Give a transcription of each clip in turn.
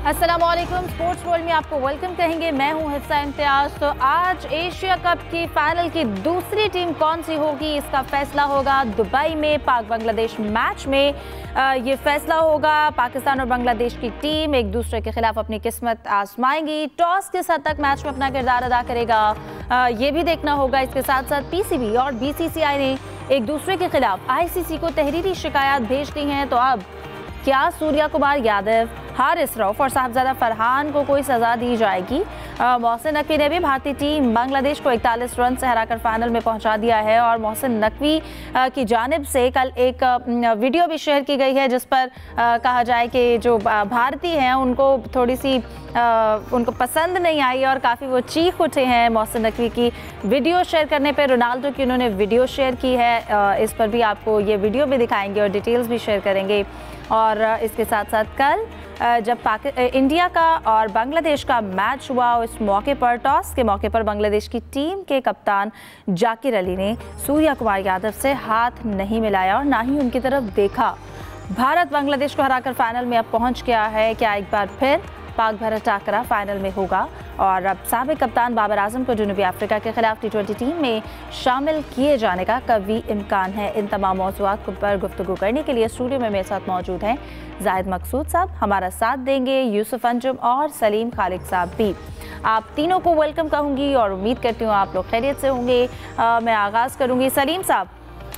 अस्सलामुअलैकुम। Sports world में आपको वेलकम कहेंगे। मैं हूं हिफ्सा इम्तियाज। तो आज एशिया कप की फाइनल की दूसरी टीम कौन सी होगी, इसका फैसला होगा दुबई में पाक बांग्लादेश मैच में। ये फैसला होगा। पाकिस्तान और बांग्लादेश की टीम एक दूसरे के खिलाफ अपनी किस्मत आजमाएंगी। टॉस किस हद तक मैच में अपना किरदार अदा करेगा ये भी देखना होगा। इसके साथ साथ पीसीबी और बीसीसीआई ने एक दूसरे के खिलाफ आईसीसी को तहरीरी शिकायत भेज दी हैं। तो अब क्या सूर्या कुमार यादव, हारिस रऊफ और साहबजादा फरहान को कोई सजा दी जाएगी? मोहसिन नकवी ने भी भारतीय टीम बांग्लादेश को 41 रन से हराकर फाइनल में पहुंचा दिया है। और मोहसिन नकवी की जानिब से कल एक वीडियो भी शेयर की गई है जिस पर कहा जाए कि जो भारतीय हैं उनको थोड़ी सी उनको पसंद नहीं आई और काफ़ी वो चीख उठे हैं मोहसिन नकवी की वीडियो शेयर करने पर। रोनाल्डो की उन्होंने वीडियो शेयर की है, इस पर भी आपको ये वीडियो भी दिखाएंगे और डिटेल्स भी शेयर करेंगे। और इसके साथ साथ कल जब इंडिया का और बांग्लादेश का मैच हुआ, इस मौके पर टॉस के मौके पर बांग्लादेश की टीम के कप्तान जाकिर अली ने सूर्या कुमार यादव से हाथ नहीं मिलाया और ना ही उनकी तरफ देखा। भारत बांग्लादेश को हराकर फाइनल में अब पहुंच गया है। क्या एक बार फिर पाक भारत टाकरा फाइनल में होगा? और अब साबिक कप्तान बाबर आजम को जनूबी अफ्रीका के खिलाफ T20 टीम में शामिल किए जाने का कभी इम्कान है? इन तमाम मौज़ूआत पर गुफ्तगू करने के लिए स्टूडियो में मेरे साथ मौजूद हैं जाहिद मकसूद साहब, हमारा साथ देंगे यूसुफ अंजुम और सलीम खालिद साहब भी। आप तीनों को वेलकम कहूँगी और उम्मीद करती हूँ आप लोग खैरियत से होंगे। मैं आगाज़ करूँगी सलीम साहब,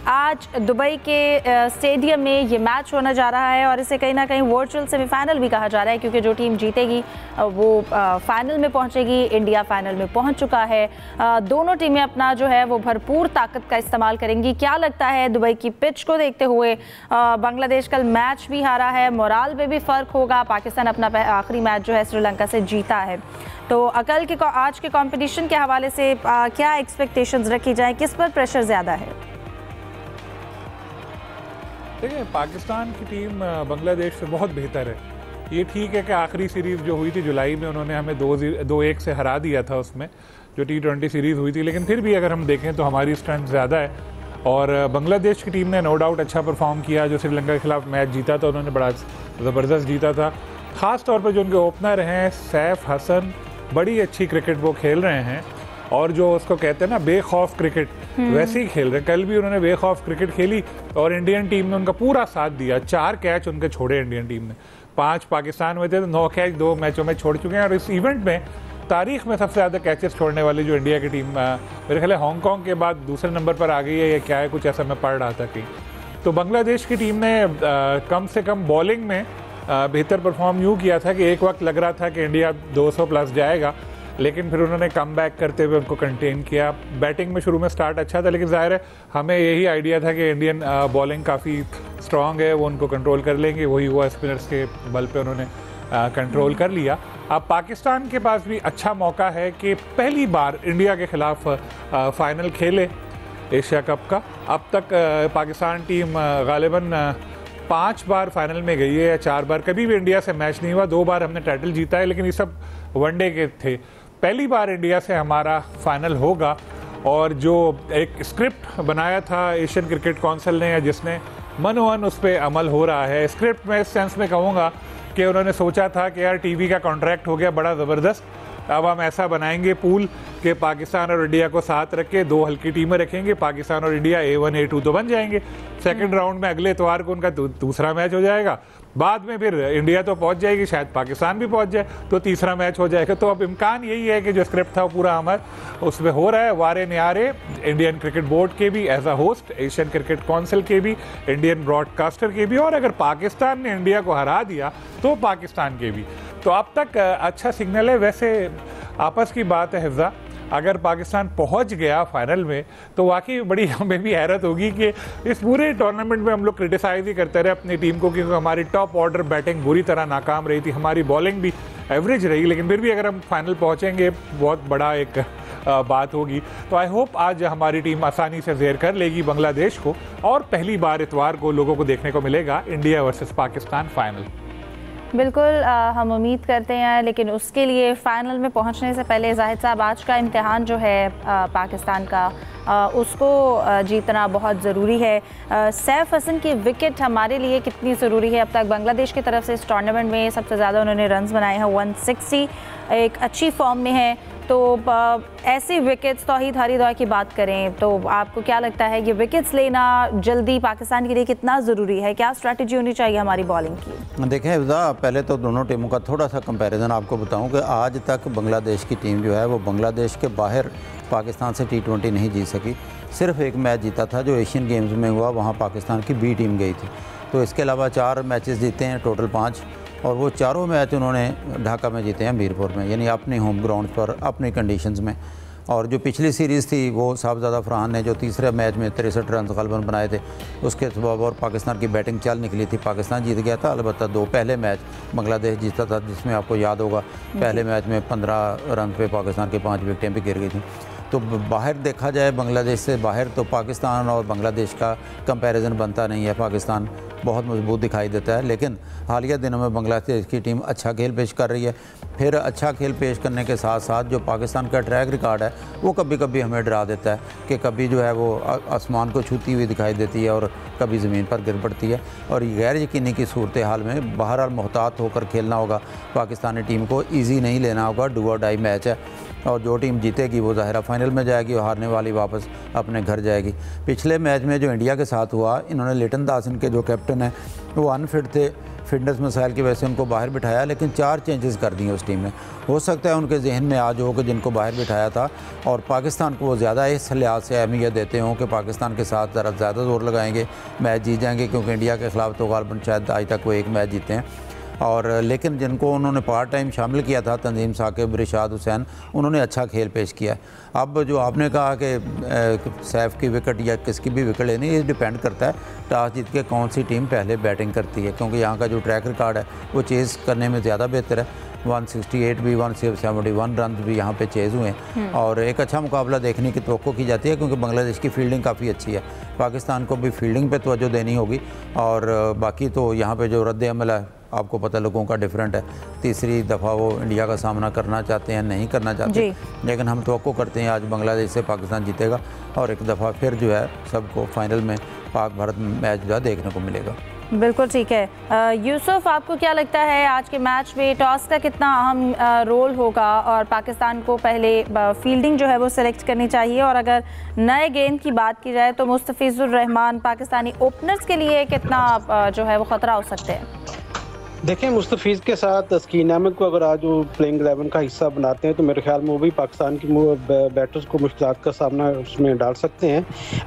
आज दुबई के स्टेडियम में ये मैच होने जा रहा है और इसे कहीं ना कहीं वर्चुअल सेमीफाइनल भी कहा जा रहा है क्योंकि जो टीम जीतेगी वो फाइनल में पहुंचेगी। इंडिया फाइनल में पहुंच चुका है। दोनों टीमें अपना जो है वो भरपूर ताकत का इस्तेमाल करेंगी। क्या लगता है दुबई की पिच को देखते हुए? बांग्लादेश कल मैच भी हारा है, मोराल पे भी फ़र्क होगा। पाकिस्तान अपना आखिरी मैच जो है श्रीलंका से जीता है। तो आज के कॉम्पिटिशन के हवाले से क्या एक्सपेक्टेशंस रखी जाए, किस पर प्रेशर ज़्यादा है? देखिए, पाकिस्तान की टीम बांग्लादेश से बहुत बेहतर है। ये ठीक है कि आखिरी सीरीज़ जो हुई थी जुलाई में उन्होंने हमें 2-1 से हरा दिया था उसमें जो T20 सीरीज़ हुई थी, लेकिन फिर भी अगर हम देखें तो हमारी स्ट्रेंथ ज़्यादा है। और बांग्लादेश की टीम ने नो डाउट अच्छा परफॉर्म किया। जो श्रीलंका के खिलाफ मैच जीता था उन्होंने बड़ा ज़बरदस्त जीता था। ख़ास तौर पर जो उनके ओपनर हैं सैफ हसन, बड़ी अच्छी क्रिकेट वो खेल रहे हैं और जो उसको कहते हैं ना बेखौफ क्रिकेट, वैसे ही खेल रहे हैं। कल भी उन्होंने बेखौफ क्रिकेट खेली और इंडियन टीम ने उनका पूरा साथ दिया। 4 कैच उनके छोड़े इंडियन टीम ने, 5 पाकिस्तान में थे तो 9 कैच 2 मैचों में छोड़ चुके हैं। और इस इवेंट में तारीख में सबसे ज़्यादा कैचेस छोड़ने वाली जो इंडिया की टीम मेरे ख्याल हांगकॉन्ग के बाद दूसरे नंबर पर आ गई है या क्या है, कुछ ऐसा मैं पढ़ रहा था कि। तो बांग्लादेश की टीम ने कम से कम बॉलिंग में बेहतर परफॉर्म यूँ किया था कि एक वक्त लग रहा था कि इंडिया 200 प्लस जाएगा, लेकिन फिर उन्होंने कम बैक करते हुए उनको कंटेन किया। बैटिंग में शुरू में स्टार्ट अच्छा था, लेकिन ज़ाहिर है हमें यही आइडिया था कि इंडियन बॉलिंग काफ़ी स्ट्रॉन्ग है, वो उनको कंट्रोल कर लेंगे। वही हुआ, स्पिनर्स के बल पे उन्होंने कंट्रोल कर लिया। अब पाकिस्तान के पास भी अच्छा मौका है कि पहली बार इंडिया के ख़िलाफ़ फ़ाइनल खेले एशिया कप का। अब तक पाकिस्तान टीम गालिबन 5 बार फाइनल में गई है या 4 बार, कभी भी इंडिया से मैच नहीं हुआ। 2 बार हमने टाइटल जीता है, लेकिन ये सब वनडे के थे। पहली बार इंडिया से हमारा फाइनल होगा। और जो एक स्क्रिप्ट बनाया था एशियन क्रिकेट काउंसिल ने, या जिसने मनोवन उस पर अमल हो रहा है। स्क्रिप्ट में इस सेंस में कहूँगा कि उन्होंने सोचा था कि यार टीवी का कॉन्ट्रैक्ट हो गया बड़ा ज़बरदस्त, अब हम ऐसा बनाएंगे पूल कि पाकिस्तान और इंडिया को साथ रख के 2 हल्की टीमें रखेंगे। पाकिस्तान और इंडिया A1 A2 तो बन जाएंगे। सेकंड राउंड में अगले इतवार को उनका दूसरा मैच हो जाएगा। बाद में फिर इंडिया तो पहुंच जाएगी, शायद पाकिस्तान भी पहुंच जाए, तो तीसरा मैच हो जाएगा। तो अब इम्कान यही है कि जो स्क्रिप्ट था वो पूरा अमल उसमें हो रहा है। वारे न्यारे इंडियन क्रिकेट बोर्ड के भी as a host, Asian cricket council के भी, इंडियन ब्रॉडकास्टर के भी, और अगर पाकिस्तान ने इंडिया को हरा दिया तो पाकिस्तान के भी। तो अब तक अच्छा सिग्नल है। वैसे आपस की बात है हिफ्जा, अगर पाकिस्तान पहुंच गया फाइनल में तो वाकई बड़ी हमें भी हैरत होगी कि इस पूरे टूर्नामेंट में हम लोग क्रिटिसाइज ही करते रहे अपनी टीम को, क्योंकि हमारी टॉप ऑर्डर बैटिंग बुरी तरह नाकाम रही थी, हमारी बॉलिंग भी एवरेज रही, लेकिन फिर भी अगर हम फाइनल पहुंचेंगे बहुत बड़ा एक बात होगी। तो आई होप आज हमारी टीम आसानी से ज़ेर कर लेगी बांग्लादेश को और पहली बार इतवार को लोगों को देखने को मिलेगा इंडिया वर्सेस पाकिस्तान फाइनल। बिल्कुल हम उम्मीद करते हैं, लेकिन उसके लिए फाइनल में पहुंचने से पहले जाहिद साहब आज का इम्तिहान जो है पाकिस्तान का उसको जीतना बहुत ज़रूरी है। सैफ हसन की विकेट हमारे लिए कितनी ज़रूरी है? अब तक बांग्लादेश की तरफ से इस टूर्नामेंट में सबसे ज़्यादा उन्होंने रन्स बनाए हैं, 160, एक अच्छी फॉर्म में है। तो ऐसी विकेट्स, तौहीद हरीदौर की बात करें तो आपको क्या लगता है ये विकेट्स लेना जल्दी पाकिस्तान के लिए कितना ज़रूरी है? क्या स्ट्रैटेजी होनी चाहिए हमारी बॉलिंग की? देखें हिफ्ज़ा, पहले तो दोनों टीमों का थोड़ा सा कंपैरिजन आपको बताऊं कि आज तक बांग्लादेश की टीम जो है वो बांग्लादेश के बाहर पाकिस्तान से T20 नहीं जीत सकी। सिर्फ एक मैच जीता था जो एशियन गेम्स में हुआ, वहाँ पाकिस्तान की B टीम गई थी। तो इसके अलावा 4 मैचेस जीते हैं, टोटल 5, और वो चारों मैच उन्होंने ढाका में जीते हैं, मीरपुर में, यानी अपने होम ग्राउंड पर अपनी कंडीशंस में। और जो पिछली सीरीज़ थी वो साहबजादा फरहान ने जो तीसरे मैच में 63 रन गलबन बनाए थे, उसके सबब और पाकिस्तान की बैटिंग चल निकली थी, पाकिस्तान जीत गया था। अलबत्ता 2 पहले मैच बांग्लादेश जीता था, जिसमें आपको याद होगा पहले मैच में 15 रन पे पाकिस्तान की 5 विकेटें भी गिर गई थी। तो बाहर देखा जाए बांग्लादेश से बाहर तो पाकिस्तान और बांग्लादेश का कंपैरिजन बनता नहीं है। पाकिस्तान बहुत मजबूत दिखाई देता है, लेकिन हालिया दिनों में बांग्लादेश की टीम अच्छा खेल पेश कर रही है। फिर अच्छा खेल पेश करने के साथ साथ जो पाकिस्तान का ट्रैक रिकॉर्ड है वो कभी कभी हमें डरा देता है कि कभी जो है वो आसमान को छूती हुई दिखाई देती है और कभी ज़मीन पर गिर पड़ती है। और गैर यकीनी की सूरत हाल में बहरहाल मोहतात होकर खेलना होगा। पाकिस्तानी टीम को ईजी नहीं लेना होगा, डू और डाई मैच है, और जो टीम जीतेगी वो ज़ाहिर फाइनल में जाएगी और हारने वाली वापस अपने घर जाएगी। पिछले मैच में जो इंडिया के साथ हुआ, इन्होंने लिटन दास इनके जो कैप्टन हैं वो अनफिट थे, फिटनेस मसाइल की वजह से उनको बाहर बिठाया, लेकिन 4 चेंजेस कर दिए उस टीम ने। हो सकता है उनके जहन में आज हो कि जिनको बाहर बिठाया था और पाकिस्तान को वो ज़्यादा इस लिहाज से अहमियत देते हों कि पाकिस्तान के साथ ज़रा ज़्यादा जोर लगाएंगे, मैच जीत जाएंगे, क्योंकि इंडिया के ख़िलाफ़ तो गालबन शायद आज तक वो 1 मैच जीते हैं। और लेकिन जिनको उन्होंने पार्ट टाइम शामिल किया था, तंजीम साकिब, रिशाद हुसैन, उन्होंने अच्छा खेल पेश किया। अब जो आपने कहा कि सैफ की विकेट या किसकी भी विकेट लेनी, ये डिपेंड करता है टॉस जीत के कौन सी टीम पहले बैटिंग करती है, क्योंकि यहाँ का जो ट्रैक रिकॉर्ड है वो चेज़ करने में ज़्यादा बेहतर है। 168 भी, 171 रन भी यहाँ पे चेज़ हुए हैं और एक अच्छा मुकाबला देखने की तवक्को की जाती है, क्योंकि बांग्लादेश की फील्डिंग काफ़ी अच्छी है। पाकिस्तान को भी फील्डिंग पे तवज्जो देनी होगी, और बाकी तो यहाँ पे जो रद्द अमल है आपको पता लोगों का डिफरेंट है। तीसरी दफ़ा वो इंडिया का सामना करना चाहते हैं, नहीं करना चाहते, लेकिन हम तवक्को करते हैं आज बांग्लादेश से पाकिस्तान जीतेगा और एक दफ़ा फिर जो है सबको फाइनल में पाक भारत मैच जो है देखने को मिलेगा। बिल्कुल ठीक है। यूसुफ, आपको क्या लगता है आज के मैच में टॉस का कितना अहम रोल होगा और पाकिस्तान को पहले फील्डिंग जो है वो सिलेक्ट करनी चाहिए? और अगर नए गेंद की बात की जाए तो मुस्तफिजुर रहमान पाकिस्तानी ओपनर्स के लिए कितना जो है वो ख़तरा हो सकते हैं? देखें, मुस्तफीज़ के साथ तस्कीन अहमद को अगर आज वो प्लेइंग 11 का हिस्सा बनाते हैं तो मेरे ख्याल में वो भी पाकिस्तान की बैटर्स को मुश्किलात का सामना उसमें डाल सकते हैं।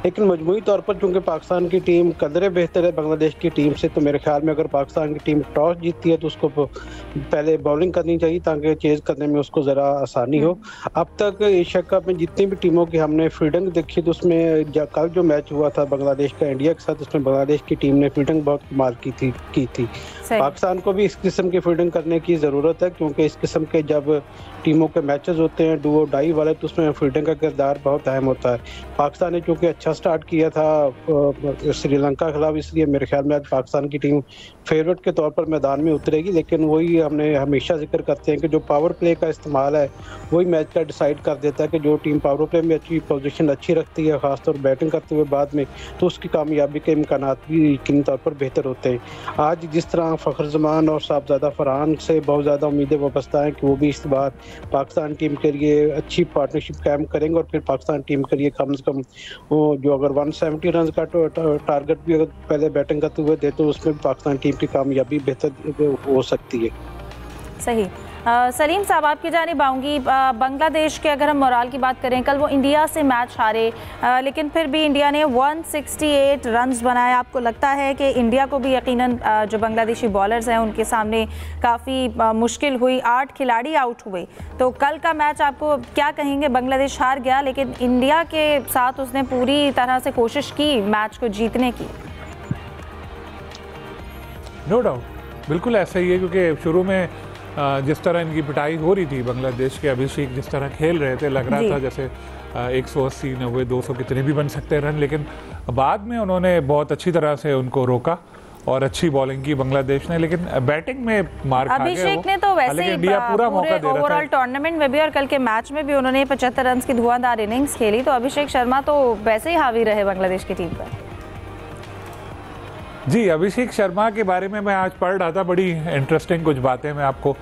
लेकिन मजमूई तौर पर चूँकि पाकिस्तान की टीम कदरे बेहतर है बांग्लादेश की टीम से, तो मेरे ख्याल में अगर पाकिस्तान की टीम टॉस जीतती है तो उसको पहले बॉलिंग करनी चाहिए ताकि चेज़ करने में उसको ज़रा आसानी हो। अब तक एशिया कप में जितनी भी टीमों की हमने फील्डिंग देखी तो उसमें कल जो मैच हुआ था बांग्लादेश का इंडिया के साथ, उसमें बांग्लादेश की टीम ने फील्डिंग बहुत कमाल की थी। पाकिस्तान को भी इस किस्म की फील्डिंग करने की ज़रूरत है, क्योंकि इस किस्म के जब टीमों के मैचेस होते हैं डू और डाई वाले, तो उसमें फील्डिंग का किरदार बहुत अहम होता है। पाकिस्तान ने चूँकि अच्छा स्टार्ट किया था श्रीलंका के खिलाफ, इसलिए मेरे ख्याल में आज पाकिस्तान की टीम फेवरेट के तौर पर मैदान में उतरेगी। लेकिन वही हमने हमेशा जिक्र करते हैं कि जो पावर प्ले का इस्तेमाल है वही मैच का डिसाइड कर देता है कि जो टीम पावर प्ले में अच्छी पोजीशन अच्छी रखती है, खासतौर बैटिंग करते हुए बाद में, तो उसकी कामयाबी के इम्कान भी यकीनी तौर पर बेहतर होते हैं। आज जिस तरह फ़खर जमान और साहबजादा फरहान से बहुत ज़्यादा उम्मीदें वाबस्ता हैं कि वो भी इस बार पाकिस्तान टीम के लिए अच्छी पार्टनरशिप कायम करेंगे और फिर पाकिस्तान टीम के लिए कम से कम वो जो अगर 170 रन का टारगेट भी अगर पहले बैटिंग करते हुए दे तो उसमें पाकिस्तान टीम की कामयाबी बेहतर हो सकती है। सही। सलीम साहब, आपकी जानिब आऊँगी। बांग्लादेश के अगर हम मोराल की बात करें, कल वो इंडिया से मैच हारे, लेकिन फिर भी इंडिया ने 168 रन्स बनाए। आपको लगता है कि इंडिया को भी यकीनन जो बांग्लादेशी बॉलर्स हैं उनके सामने काफ़ी मुश्किल हुई, 8 खिलाड़ी आउट हुए, तो कल का मैच आपको क्या कहेंगे? बांग्लादेश हार गया, लेकिन इंडिया के साथ उसने पूरी तरह से कोशिश की मैच को जीतने की। नो डाउट, बिल्कुल ऐसा ही है, क्योंकि शुरू में जिस तरह इनकी पिटाई हो रही थी, बांग्लादेश के अभिषेक जिस तरह खेल रहे थे, लग रहा था जैसे 180, 90, 200 कितने भी बन सकते हैं रन, लेकिन बाद में उन्होंने बहुत अच्छी तरह से उनको रोका और अच्छी बॉलिंग की बांग्लादेश ने, लेकिन बैटिंग में मार खा गए। अभिषेक ने तो वैसे ही इंडिया पूरा मौका दे रहा था ओवरऑल टूर्नामेंट में भी और कल के मैच में भी उन्होंने 75 रन की धुआंधार इनिंग्स खेली, तो अभिषेक शर्मा तो वैसे ही हावी रहे बांग्लादेश की टीम पर। जी, अभिषेक शर्मा के बारे में मैं आज पढ़ रहा था, बड़ी इंटरेस्टिंग कुछ बातें मैं आपको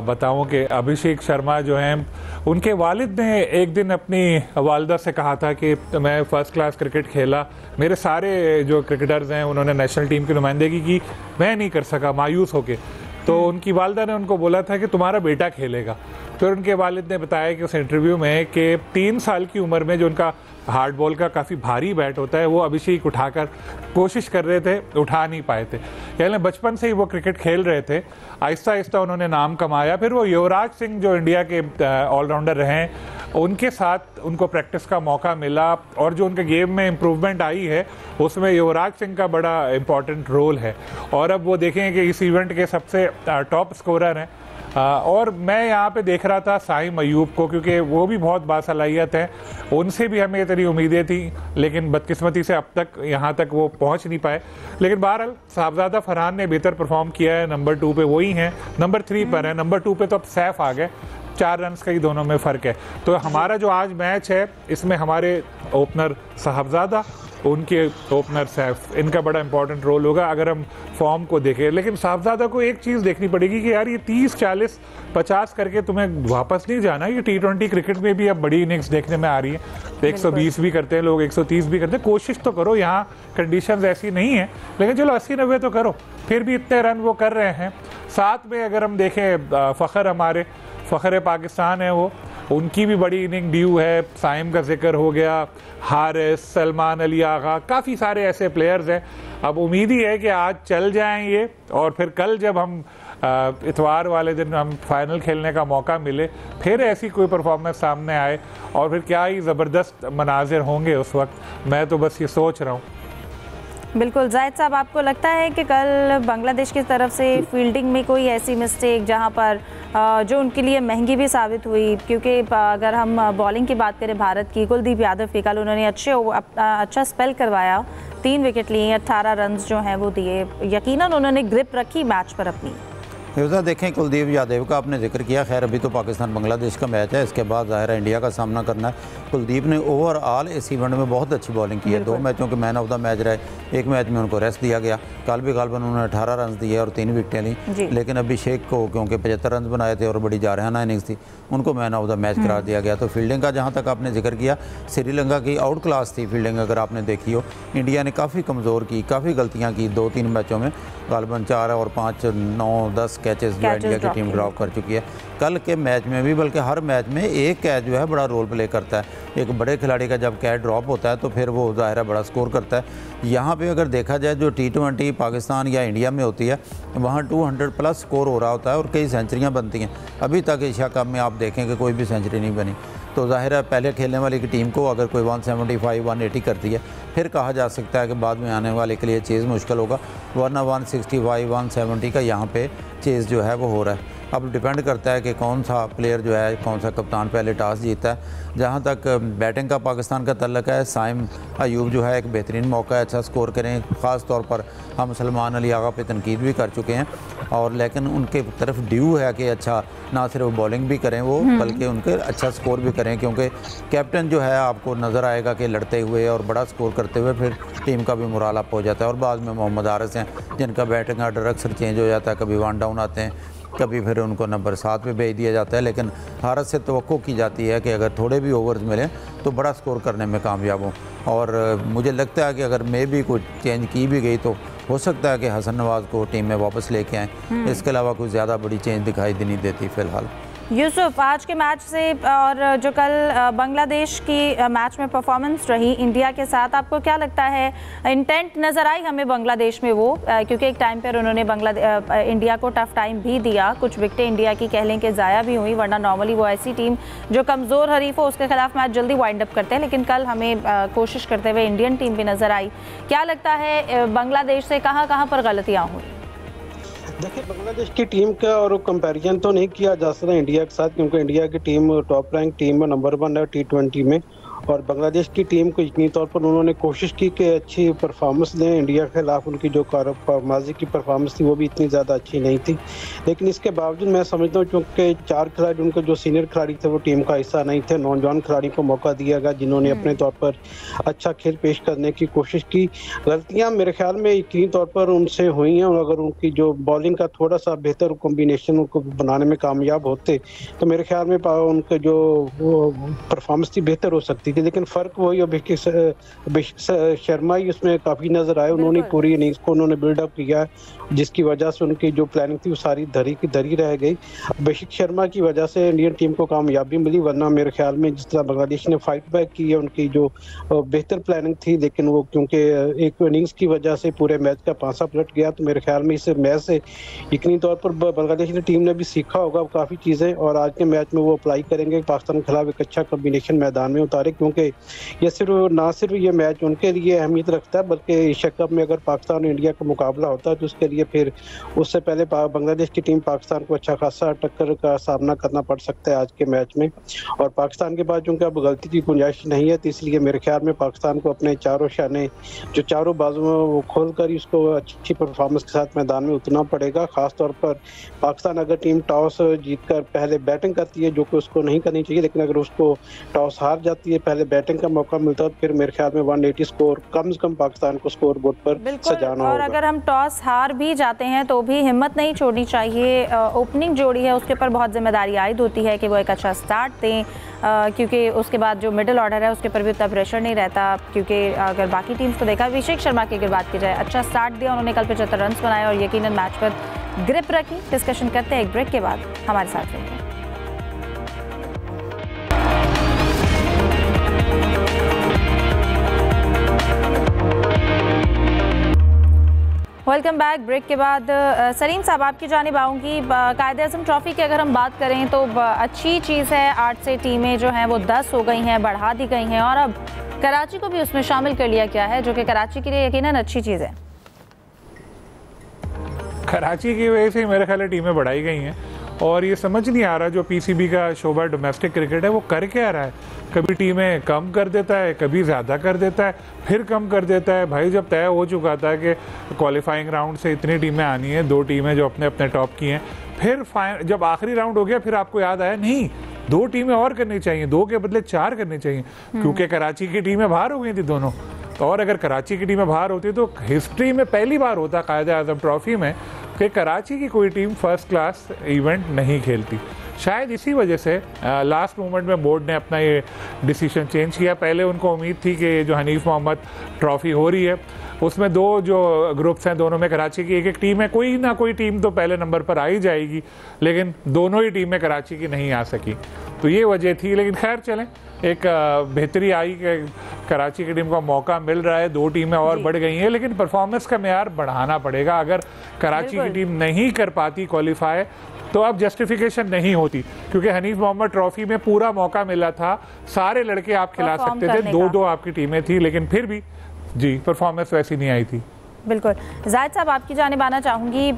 बताऊं कि अभिषेक शर्मा जो हैं, उनके वालिद ने एक दिन अपनी वालदा से कहा था कि मैं फर्स्ट क्लास क्रिकेट खेला, मेरे सारे जो क्रिकेटर्स हैं उन्होंने नेशनल टीम की नुमाइंदगी की, मैं नहीं कर सका, मायूस होके। तो उनकी वालदा ने उनको बोला था कि तुम्हारा बेटा खेलेगा। फिर उनके वालिद ने बताया कि उस इंटरव्यू में कि 3 साल की उम्र में जो उनका हार्ड बॉल का काफ़ी भारी बैट होता है वो अभिषेक उठाकर कोशिश कर रहे थे, उठा नहीं पाए थे। यानी बचपन से ही वो क्रिकेट खेल रहे थे, आहिस्ता आहिस्ता उन्होंने नाम कमाया। फिर वो युवराज सिंह जो इंडिया के ऑलराउंडर रहे हैं, उनके साथ उनको प्रैक्टिस का मौका मिला और जो उनके गेम में इम्प्रूवमेंट आई है उसमें युवराज सिंह का बड़ा इम्पॉर्टेंट रोल है। और अब वो देखें कि इस इवेंट के सबसे टॉप स्कोरर हैं। और मैं यहाँ पे देख रहा था साइम अयूब को, क्योंकि वो भी बहुत बासलाहियत हैं, उनसे भी हमें इतनी उम्मीदें थी, लेकिन बदकिस्मती से अब तक यहाँ तक वो पहुँच नहीं पाए। लेकिन बहरहाल साहबजादा फरहान ने बेहतर परफॉर्म किया है, नंबर 2 पे वही हैं, नंबर 3 पर है, नंबर 2 पे तो अब सैफ आ गए, 4 रन का ही दोनों में फ़र्क है। तो हमारा जो आज मैच है इसमें हमारे ओपनर साहबजादा, उनके ओपनर सैफ, इनका बड़ा इंपॉर्टेंट रोल होगा अगर हम फॉर्म को देखें। लेकिन साहबजादा को एक चीज़ देखनी पड़ेगी कि यार ये 30, 40, 50 करके तुम्हें वापस नहीं जाना। ये T20 क्रिकेट में भी अब बड़ी इनिंग्स देखने में आ रही है, 120 भी करते हैं लोग, 130 भी करते हैं। कोशिश तो करो, यहाँ कंडीशंस ऐसी नहीं है, लेकिन चलो 80-90 तो करो। फिर भी इतने रन वो कर रहे हैं। साथ में अगर हम देखें फ़खर, हमारे फ़खर पाकिस्तान है वो, उनकी भी बड़ी इनिंग ड्यू है। साइम का जिक्र हो गया, हारिस, सलमान अली आगा, काफ़ी सारे ऐसे प्लेयर्स हैं। अब उम्मीद ही है कि आज चल जाएं ये, और फिर कल जब हम इतवार वाले दिन हम फाइनल खेलने का मौका मिले, फिर ऐसी कोई परफॉर्मेंस सामने आए, और फिर क्या ही ज़बरदस्त मनाजिर होंगे उस वक्त। मैं तो बस ये सोच रहा हूँ। बिल्कुल जाहिद साहब, आपको लगता है कि कल बांग्लादेश की तरफ से फील्डिंग में कोई ऐसी मिस्टेक जहां पर जो उनके लिए महंगी भी साबित हुई? क्योंकि अगर हम बॉलिंग की बात करें भारत की, कुलदीप यादव की कल उन्होंने अच्छा स्पेल करवाया, 3 विकेट लिए, 18 रन जो हैं वो दिए, यकीनन उन्होंने ग्रिप रखी मैच पर अपनी। यूज़ा देखें, कुलदीप यादव का आपने जिक्र किया, खैर अभी तो पाकिस्तान बांग्लादेश का मैच है, इसके बाद ज़ाहिर है इंडिया का सामना करना है। कुलदीप ने ओवरऑल इस इवेंट में बहुत अच्छी बॉलिंग की है, 2 मैचों के मैन ऑफ द मैच रहे, 1 मैच में उनको रेस्ट दिया गया, कल भी गालबन उन्होंने 18 रन दिए और 3 विकेटें ली। लेकिन अभिषेक को क्योंकि 75 रन बनाए थे और बड़ी जारहाना इनिंग्स थी, उनको मैन ऑफ द मैच करार दिया गया। तो फील्डिंग का जहाँ तक आपने जिक्र किया, श्रीलंका की आउट क्लास थी फील्डिंग, अगर आपने देखी हो। इंडिया ने काफ़ी कमज़ोर की, काफ़ी गलतियाँ की 2-3 मैचों में, गालबन 4 और 5, 9, 10 कैचेस जो इंडिया की टीम ड्रॉप कर चुकी है। कल के मैच में भी, बल्कि हर मैच में एक कैच जो है बड़ा रोल प्ले करता है। एक बड़े खिलाड़ी का जब कैच ड्रॉप होता है तो फिर वो ज़ाहिर है बड़ा स्कोर करता है। यहाँ पे अगर देखा जाए जो T20 पाकिस्तान या इंडिया में होती है, वहाँ 200 प्लस स्कोर हो रहा होता है और कई सेंचुरियाँ बनती हैं। अभी तक एशिया कप में आप देखें कि कोई भी सेंचुरी नहीं बनी। तो ज़ाहिर है पहले खेलने वाली की टीम को अगर कोई 175, 180 करती है, फिर कहा जा सकता है कि बाद में आने वाले के लिए चेज़ मुश्किल होगा, वरना 165, 170 का यहाँ पे चेज़ जो है वो हो रहा है। अब डिपेंड करता है कि कौन सा प्लेयर जो है, कौन सा कप्तान पहले टॉस जीतता है। जहाँ तक बैटिंग का पाकिस्तान का तल्लक है, साइम अयूब जो है एक बेहतरीन मौका है, अच्छा स्कोर करें। ख़ास तौर पर हम सलमान अली आगा पे तनकीद भी कर चुके हैं, और लेकिन उनके तरफ ड्यू है कि अच्छा ना सिर्फ बॉलिंग भी करें वो, बल्कि उनके अच्छा स्कोर भी करें, क्योंकि कैप्टन जो है आपको नज़र आएगा कि लड़ते हुए और बड़ा स्कोर करते हुए फिर टीम का भी मोराल अप हो जाता है। और बाद में मोहम्मद हारिस हैं जिनका बैटिंग ऑर्डर अक्सर चेंज हो जाता है, कभी 1 डाउन आते हैं, कभी फिर उनको नंबर 7 पे भेज दिया जाता है। लेकिन हारिस से तवक्को की जाती है कि अगर थोड़े भी ओवर्स मिलें तो बड़ा स्कोर करने में कामयाब हों। और मुझे लगता है कि अगर मे भी कोई चेंज की भी गई तो हो सकता है कि हसन नवाज़ को टीम में वापस लेके आएँ। इसके अलावा कोई ज़्यादा बड़ी चेंज दिखाई नहीं देती फ़िलहाल। यूसुफ, आज के मैच से और जो कल बांग्लादेश की मैच में परफॉर्मेंस रही इंडिया के साथ, आपको क्या लगता है? इंटेंट नज़र आई हमें बांग्लादेश में वो, क्योंकि एक टाइम पर उन्होंने इंडिया को टफ टाइम भी दिया, कुछ विकेटें इंडिया की कह लें कि ज़ाया भी हुई, वरना नॉर्मली वो ऐसी टीम जो कमज़ोर हरीफ हो उसके खिलाफ मैच जल्दी वाइंड अप करते हैं। लेकिन कल हमें कोशिश करते हुए इंडियन टीम भी नज़र आई। क्या लगता है बांग्लादेश से कहाँ पर गलतियाँ हुई? देखिए, बांग्लादेश की टीम का और कंपैरिजन तो नहीं किया जा सकता इंडिया के साथ, क्योंकि इंडिया की टीम टॉप रैंक टीम है, नंबर 1 है T20 में, और बांग्लादेश की टीम को यकीनी तौर पर उन्होंने कोशिश की कि अच्छी परफॉर्मेंस दें। इंडिया के खिलाफ उनकी जो माजी की परफॉर्मेंस थी वो भी इतनी ज़्यादा अच्छी नहीं थी, लेकिन इसके बावजूद मैं समझता हूँ क्योंकि 4 खिलाड़ी उनके जो सीनियर खिलाड़ी थे वो टीम का हिस्सा नहीं थे, नौजवान खिलाड़ी को मौका दिया गया जिन्होंने अपने तौर पर अच्छा खेल पेश करने की कोशिश की। गलतियाँ मेरे ख्याल में यकीनी तौर पर उनसे हुई हैं, और अगर उनकी जो बॉलिंग का थोड़ा सा बेहतर कॉम्बिनेशन उनको बनाने में कामयाब होते तो मेरे ख्याल में उनके जो परफॉर्मेंस थी बेहतर हो सकती थी। लेकिन फ़र्क वही अभिषेक शर्मा ही उसमें काफ़ी नज़र आए। उन्होंने पूरी इनिंग्स को उन्होंने बिल्डअप किया, जिसकी वजह से उनकी जो प्लानिंग थी वो सारी धरी की धरी रह गई। अभिषेक शर्मा की वजह से इंडियन टीम को कामयाबी मिली, वरना मेरे ख्याल में जिस तरह बांग्लादेश ने फाइट बैक की है, उनकी जो बेहतर प्लानिंग थी, लेकिन वो क्योंकि एक इनिंग्स की वजह से पूरे मैच का पासा पलट गया, तो मेरे ख्याल में इस मैच से यकीनी तौर पर बांग्लादेश की टीम ने भी सीखा होगा काफ़ी चीज़ें, और आज के मैच में वो अप्लाई करेंगे, पाकिस्तान के खिलाफ एक अच्छा कॉम्बिनेशन मैदान में उतारे, क्योंकि ये ना सिर्फ ये मैच उनके लिए अहमियत रखता है, बल्कि एशिया कप में अगर पाकिस्तान और इंडिया का मुकाबला होता है तो उसके लिए फिर उससे पहले बांग्लादेश की टीम पाकिस्तान को अच्छा खासा टक्कर का सामना करना पड़ सकता है आज के मैच में। और पाकिस्तान के पास चूँकि अब गलती की गुंजाइश नहीं है, तो इसलिए मेरे ख्याल में पाकिस्तान को अपने चारों शाने जो चारों बाजुओं में वो खोल कर उसको अच्छी परफॉर्मेंस के साथ मैदान में उतरना पड़ेगा। खासतौर पर पाकिस्तान अगर टीम टॉस जीतकर पहले बैटिंग करती है, जो कि उसको नहीं करनी चाहिए, लेकिन अगर उसको टॉस हार जाती है, पहले बैटिंग का मौका मिलता है, तो फिर मेरे ख्याल में 180 स्कोर कम से कम पाकिस्तान को स्कोर बोर्ड पर सजाना होगा। और अगर हम टॉस हार भी जाते हैं तो भी हिम्मत नहीं छोड़नी चाहिए। ओपनिंग जोड़ी है उसके ऊपर बहुत जिम्मेदारी आयद होती है कि वो एक अच्छा स्टार्ट दें, क्योंकि उसके बाद जो मिडिल ऑर्डर है उसके ऊपर भी उतना प्रेशर नहीं रहता, क्योंकि अगर बाकी टीम्स को देखा, अभिषेक शर्मा की अगर बात की जाए, अच्छा स्टार्ट दिया उन्होंने, कल 75 रन बनाए और यकीनन मैच पर ग्रिप रखी। डिस्कशन करते हैं एक ब्रेक के बाद, हमारे साथ रहिए। Welcome back. ब्रेक के बाद सलीम साहब आपकी जानिब आऊँगी। कायद-ए-आज़म ट्रॉफ़ी की अगर हम बात करें तो अच्छी चीज़ है, 8 से टीमें जो हैं वो 10 हो गई हैं, बढ़ा दी गई हैं, और अब कराची को भी उसमें शामिल कर लिया गया है, जो कि कराची के लिए यकीनन अच्छी चीज़ है। कराची की वजह से मेरे ख्याल टीमें बढ़ाई गई हैं, और ये समझ नहीं आ रहा जो पीसीबी का शोबा डोमेस्टिक क्रिकेट है वो कर क्या रहा है। कभी टीमें कम कर देता है, कभी ज़्यादा कर देता है, फिर कम कर देता है। भाई जब तय हो चुका था कि क्वालिफाइंग राउंड से इतनी टीमें आनी हैं, 2 टीमें जो अपने अपने टॉप की हैं, फिर जब आखिरी राउंड हो गया फिर आपको याद आया नहीं 2 टीमें और करनी चाहिए, 2 के बदले 4 करनी चाहिए, क्योंकि कराची की टीमें बाहर हो गई थी दोनों। तो और अगर कराची की टीमें बाहर होती तो हिस्ट्री में पहली बार होता कायद-ए-आज़म ट्रॉफ़ी में कि कराची की कोई टीम फर्स्ट क्लास इवेंट नहीं खेलती। शायद इसी वजह से लास्ट मोमेंट में बोर्ड ने अपना ये डिसीजन चेंज किया। पहले उनको उम्मीद थी कि जो हनीफ मोहम्मद ट्रॉफ़ी हो रही है उसमें 2 जो ग्रुप्स हैं, दोनों में कराची की एक टीम है, कोई ना कोई टीम तो पहले नंबर पर आ ही जाएगी, लेकिन दोनों ही टीमें कराची की नहीं आ सकी, तो ये वजह थी। लेकिन खैर चलें, एक बेहतरी आई कि कराची की टीम को मौका मिल रहा है, 2 टीमें और बढ़ गई हैं, लेकिन परफॉर्मेंस का मेयार बढ़ाना पड़ेगा। अगर कराची की टीम नहीं कर पाती क्वालिफाई तो अब जस्टिफिकेशन नहीं होती, क्योंकि हनीफ मोहम्मद ट्रॉफ़ी में पूरा मौका मिला था, सारे लड़के आप खिला सकते थे, 2-2 आपकी टीमें थी, लेकिन फिर भी जी परफॉर्मेंस वैसी नहीं आई थी। बिल्कुल। जाहिद साहब आपकी जानिब आना चाहूँगी।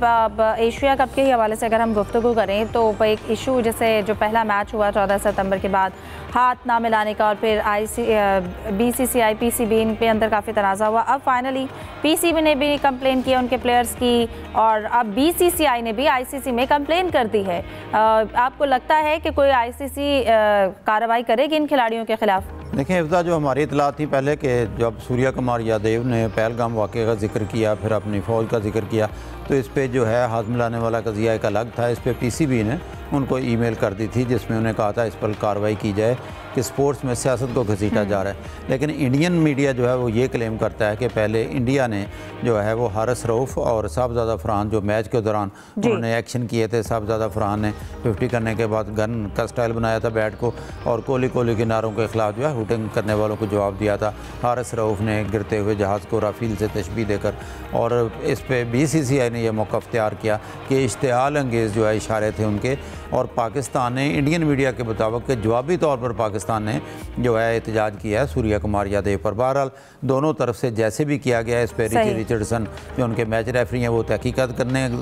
एशिया कप के ही हवाले से अगर हम गुफ्तगू करें तो एक इशू, जैसे जो पहला मैच हुआ 14 सितंबर के बाद हाथ ना मिलाने का, और फिर BCCI PCB इन पे अंदर काफ़ी तनाज़ा हुआ। अब फाइनली PCB ने भी कंप्लेन किया उनके प्लेयर्स की, और अब BCCI ने भी ICC में कंप्लेन कर दी है। आपको लगता है कि कोई ICC कार्रवाई करेगी इन खिलाड़ियों के खिलाफ? देखिए इफ्ता, जो हमारी इतला थी पहले कि जब सूर्या कुमार यादव ने पहलगाम वाक़े का जिक्र किया, फिर अपनी फ़ौज का जिक्र किया, तो इस पे जो है हाथ मिलाने वाला कज़िया एक अलग था। इस पे PCB ने उनको ईमेल कर दी थी जिसमें उन्हें कहा था इस पर कार्रवाई की जाए कि स्पोर्ट्स में सियासत को घसीटा जा रहा है। लेकिन इंडियन मीडिया जो है वो ये क्लेम करता है कि पहले इंडिया ने जो है वो हारिस रऊफ़ और साहबजादा फरहान जो मैच के दौरान उन्होंने एक्शन किए थे, साहबजादा फरहान ने 50 करने के बाद गन का स्टाइल बनाया था बैट को, और कोहली के नारों के खिलाफ जो है हुटिंग करने वालों को जवाब दिया था। हारिस रऊफ़ ने गिरते हुए जहाज़ को राफेल से तशबीह देकर, और इस पर BCCI ने यह मौका अख्तियार किया कि इश्तिआल अंगेज़ जो है इशारे थे उनके और पाकिस्तान ने इंडियन मीडिया के मुताबिक कि जवाबी तौर पर पाकिस्तान ने जो है एहतजाज किया है सूर्या कुमार यादव पर। बहरहाल दोनों तरफ से जैसे भी किया गया है, स्पेरिटी रिचर्डसन जो उनके मैच रेफरी हैं वो तहकीकात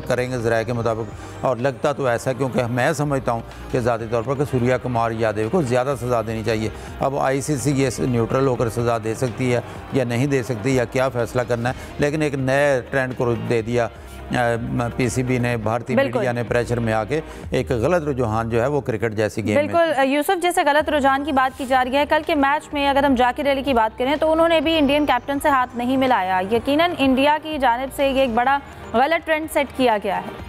करेंगे ज़राए के मुताबिक, और लगता तो ऐसा क्योंकि मैं समझता हूँ कि ज़ाती तौर पर कि सूर्या कुमार यादव को ज़्यादा सज़ा देनी चाहिए। अब ICC ये न्यूट्रल होकर सज़ा दे सकती है या नहीं दे सकती या क्या फ़ैसला करना है, लेकिन एक नए ट्रेंड को दे दिया PCB ने, भारतीय मीडिया ने प्रेशर में आके एक गलत रुझान जो है वो क्रिकेट जैसी गेम बिल्कुल यूसुफ, जैसे गलत रुझान की बात की जा रही है, कल के मैच में अगर हम जाकिर अली की बात करें तो उन्होंने भी इंडियन कैप्टन से हाथ नहीं मिलाया। यकीनन इंडिया की जानिब से ये एक बड़ा गलत ट्रेंड सेट किया गया है।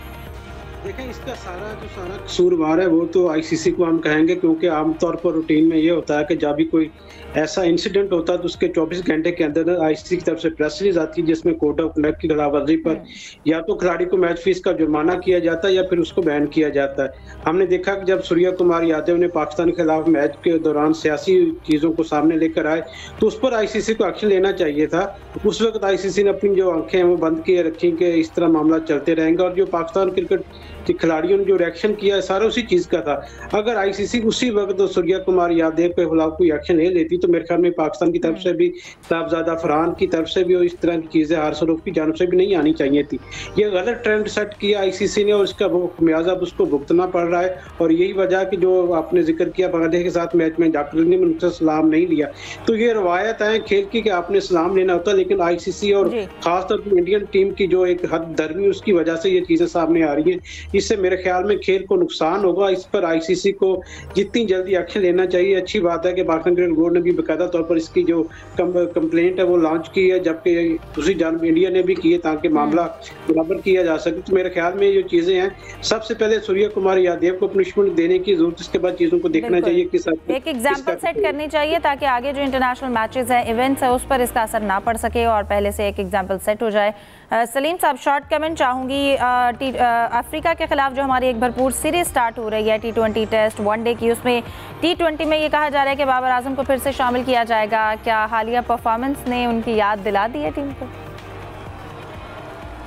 देखें, इसका सारा कसूरवार है वो तो ICC को हम कहेंगे, क्योंकि आमतौर पर रूटीन में ये होता है कि जब भी कोई ऐसा इंसिडेंट होता है तो उसके 24 घंटे के अंदर ICC की तरफ से प्रेस रिलीज आती है जिसमें कोड ऑफ कंडक्ट की खिलाफवर्जी पर या तो खिलाड़ी को मैच फीस का जुर्माना किया जाता है या फिर उसको बैन किया जाता है। हमने देखा कि जब सूर्या कुमार यादव ने पाकिस्तान के खिलाफ मैच के दौरान सियासी चीज़ों को सामने लेकर आए तो उस पर ICC को एक्शन लेना चाहिए था। उस वक्त ICC ने अपनी जो आंखें हैं वो बंद किए रखी कि इस तरह मामला चलते रहेंगे, और जो पाकिस्तान क्रिकेट के खिलाड़ियों ने जो रिएक्शन किया है सारा उसी चीज़ का था। अगर ICC उसी वक्त सूर्या कुमार यादव के खिलाफ कोई एक्शन ले लेती तो मेरे ख्याल में पाकिस्तान की तरफ से भी, साहबजादा फरहान की तरफ से भी और इस तरह की चीज़ें हारसरूफ की जानब से भी नहीं आनी चाहिए थी। ये गलत ट्रेंड सेट किया ICC ने और इसका वो खमियाजा उसको भुगतना पड़ रहा है। और यही वजह कि जो आपने जिक्र किया बांग्लादेश के साथ मैच में जाकिर अली ने उनसे सलाम नहीं लिया, तो ये रवायत है खेल की कि आपने सलाम लेना होता, लेकिन ICC और खासतौर पर इंडियन टीम की जो एक हद दरमी उसकी वजह से ये चीज़ें सामने आ रही हैं। इससे मेरे ख्याल में खेल को नुकसान होगा। इस पर ICC को जितनी जल्दी एक्शन लेना चाहिए। अच्छी बात है कि पाकिस्तान क्रिकेट बोर्ड ने भी बाकायदा तौर पर इसकी जो कंप्लेंट है वो लॉन्च की है, जबकि दूसरी जानब इंडिया ने भी की है ताकि मामला बराबर किया जा सके। तो मेरे ख्याल में ये चीज़ें हैं, सबसे पहले सूर्या कुमार यादव को पनिशमेंट देने की जरूरत, इसके बाद चीज़ों को देखना चाहिए कि एक एग्जाम्पल सेट करनी चाहिए ताकि आगे जो इंटरनेशनल मैचेस हैं, इवेंट्स है, उस पर इसका असर ना पड़ सके और पहले से एक एग्जाम्पल सेट हो जाए। सलीम साहब, शॉर्ट कमेंट चाहूँगी। अफ्रीका के खिलाफ जो हमारी एक भरपूर सीरीज स्टार्ट हो रही है T20 टेस्ट वनडे की, उसमें T20 में ये कहा जा रहा है कि बाबर आजम को फिर से शामिल किया जाएगा। क्या हालिया परफॉर्मेंस ने उनकी याद दिला दी है टीम को?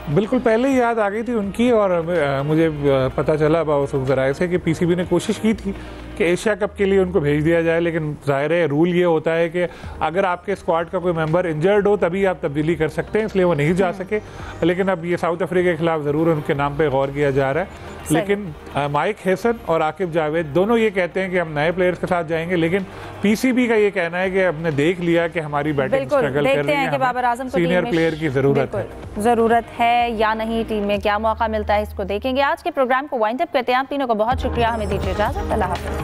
बिल्कुल, पहले ही याद आ गई थी उनकी, और मुझे पता चला बावसूख ज़राए से कि PCB ने कोशिश की थी कि एशिया कप के लिए उनको भेज दिया जाए, लेकिन ज़ाहिर है रूल ये होता है कि अगर आपके स्क्वाड का कोई मेंबर इंजर्ड हो तभी आप तब्दीली कर सकते हैं, इसलिए वो नहीं जा सके। लेकिन अब ये साउथ अफ्रीका के खिलाफ ज़रूर उनके नाम पे गौर किया जा रहा है। लेकिन माइक हैसन और आकिब जावेद दोनों ये कहते हैं कि हम नए प्लेयर्स के साथ जाएंगे, लेकिन PCB का ये कहना है कि हमने देख लिया कि हमारी बैटिंग स्ट्रगल कर रही है, बाबर आजम को सीनियर प्लेयर की ज़रूरत है या नहीं, टीम में क्या मौका मिलता है, इसको देखेंगे। आज के प्रोग्राम को वाइंड अप करते हैं। आप तीनों को बहुत शुक्रिया, हमें दीजिए इजाज़त। अल्लाह हाफ़िज़।